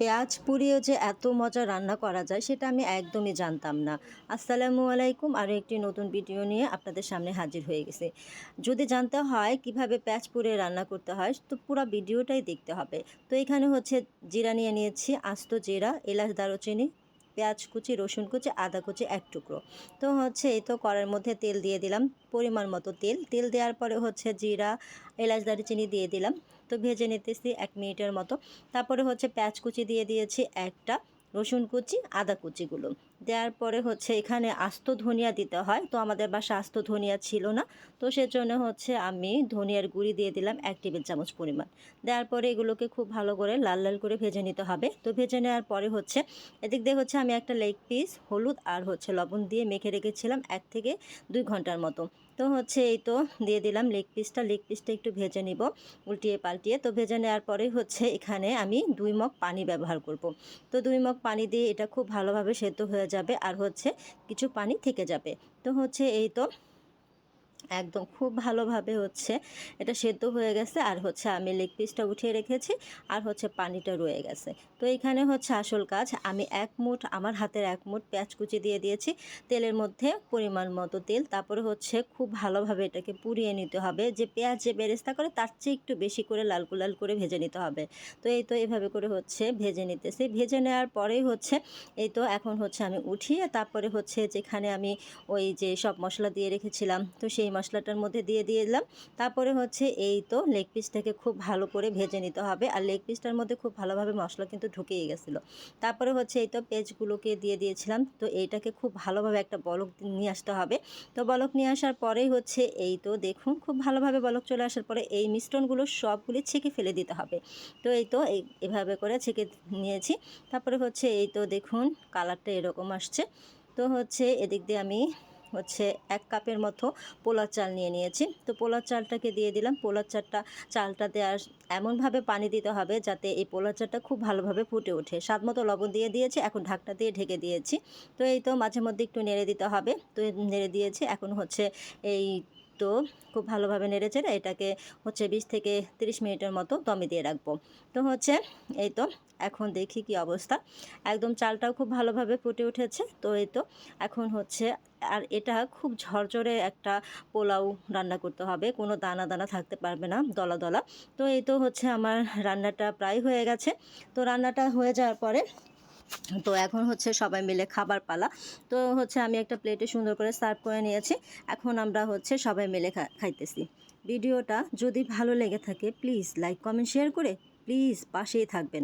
পেঁয়াজ পুড়িয়েও যে এত মজা রান্না করা যায় সেটা আমি একদমই জানতাম না। আসসালামু আলাইকুম, আরও একটি নতুন ভিডিও নিয়ে আপনাদের সামনে হাজির হয়ে গেছি। যদি জানতে হয় কিভাবে পেঁয়াজ পুড়িয়ে রান্না করতে হয় তো পুরো ভিডিওটাই দেখতে হবে। তো এখানে হচ্ছে জিরা নিয়ে নিয়েছি, আস্ত জিরা, এলাচ, দারুচিনি, পেঁয়াজ কুচি, রসুন কুচি, আদা কুচি এক টুকরো। তো হচ্ছে এই তো কড়াইয়ের মধ্যে তেল দিয়ে দিলাম, পরিমাণ মতো তেল দেওয়ার পরে হচ্ছে জিরা, এলাচ, দারুচিনি দিয়ে দিলাম। তো ভেজে নিতেছি 1 মিনিটের মতো। তারপরে হচ্ছে পেঁয়াজ কুচি দিয়ে দিয়েছি একটা, রসুন কুচি, আদা কুচিগুলো দেওয়ার পরে হচ্ছে এখানে আস্ত ধনিয়া দিতে হয়। তো আমাদের বাসায় আস্ত ধনিয়া ছিল না, তো সেজন্য হচ্ছে আমি ধনিয়ার গুঁড়ি দিয়ে দিলাম 1 টেবিল চামচ পরিমাণ। দেওয়ার পরে এগুলোকে খুব ভালো করে লাল লাল করে ভেজে নিতে হবে। তো ভেজে নেওয়ার পরে হচ্ছে এদিক দিয়ে হচ্ছে আমি একটা লেগ পিস হলুদ আর হচ্ছে লবণ দিয়ে মেখে রেখেছিলাম 1 থেকে 2 ঘন্টার মতো। তো হচ্ছে এই তো দিয়ে দিলাম লেগ পিসটা একটু ভেজে নিব উল্টিয়ে পাল্টিয়ে। তো ভেজে নেওয়ার পরে হচ্ছে এখানে আমি 2 মগ পানি ব্যবহার করব। তো 2 মগ পানি দিয়ে এটা খুব ভালোভাবে সেদ্ধ হয়ে যাবে আর হচ্ছে কিছু পানি থেকে যাবে। তো হচ্ছে এই তো একদম খুব ভালোভাবে হচ্ছে এটা সেদ্ধ হয়ে গেছে আর হচ্ছে আমি লেগ পিসটা উঠিয়ে রেখেছি আর হচ্ছে পানিটা রয়ে গেছে। তো এইখানে হচ্ছে আসল কাজ, আমি আমার হাতের 1 মুঠ পেঁয়াজ কুচি দিয়ে দিয়েছি তেলের মধ্যে, পরিমাণ মতো তেল। তারপরে হচ্ছে খুব ভালোভাবে এটাকে পুড়িয়ে নিতে হবে, যে পেঁয়াজ যে বেরেস্তা করে তার চেয়ে একটু বেশি করে লাল লাল করে ভেজে নিতে হবে। তো এই তো এভাবে করে হচ্ছে ভেজে নিতেছি। ভেজে নেওয়ার পরেই হচ্ছে এই তো এখন হচ্ছে আমি উঠিয়ে তারপরে হচ্ছে যেখানে আমি ওই যে সব মশলা দিয়ে রেখেছিলাম তো সেই মশলাটার মধ্যে দিয়ে দিলাম। তারপরে হচ্ছে এই তো লেগ পিসটাকে খুব ভালো করে ভেজে নিতে হবে, আর লেগ পিসটার মধ্যে খুব ভালোভাবে মশলা কিন্তু ঢুকেই গেছিলো। তারপরে হচ্ছে এই তো পেঁয়াজগুলোকে দিয়ে দিয়েছিলাম। তো এইটাকে খুব ভালোভাবে একটা বলক নিয়ে আসতে হবে। তো বলক নিয়ে আসার পরেই হচ্ছে এই তো দেখুন খুব ভালোভাবে বলক চলে আসার পরে এই মিশ্রণগুলো সবগুলি ছেঁকে ফেলে দিতে হবে। তো এই তো এভাবে করে ছেঁকে নিয়েছি। তারপরে হচ্ছে এই তো দেখুন কালারটা এরকম আসছে। তো হচ্ছে এদিক দিয়ে আমি হচ্ছে 1 কাপের মতো পোলার চাল নিয়ে নিয়েছি। তো পোলার চালটাকে দিয়ে দিলাম। পোলার চালটা দেওয়ার এমনভাবে পানি দিতে হবে যাতে এই পোলার চালটা খুব ভালোভাবে ফুটে ওঠে। স্বাদ মতো লবণ দিয়ে দিয়েছি, এখন ঢাকনা দিয়ে ঢেকে দিয়েছি। তো এই তো মাঝে মধ্যে একটু নেড়ে দিতে হবে। তো নেড়ে দিয়েছি, এখন হচ্ছে এই তো খুব ভালোভাবে নেড়ে চেড়ে এটাকে হচ্ছে 20 থেকে 30 মিনিটের মতো দমে দিয়ে রাখবো। তো হচ্ছে এই তো এখন দেখি কি অবস্থা, একদম চালটাও খুব ভালোভাবে ফুটে উঠেছে। তো এই তো এখন হচ্ছে, আর এটা খুব ঝরঝরে একটা পোলাও রান্না করতে হবে, কোনো দানা দানা থাকতে পারবে না, দলা দলা। তো এই তো হচ্ছে আমার রান্নাটা প্রায় হয়ে গেছে। তো রান্নাটা হয়ে যাওয়ার পরে তো এখন হচ্ছে সবাই মিলে খাবার পালা। তো হচ্ছে আমি একটা প্লেটে সুন্দর করে সার্ভ করে নিয়েছি। এখন আমরা হচ্ছে সবাই মিলে খাইতেছি। ভিডিওটা যদি ভালো লেগে থাকে প্লিজ লাইক কমেন্ট শেয়ার করে প্লিজ পাশেই থাকবেন।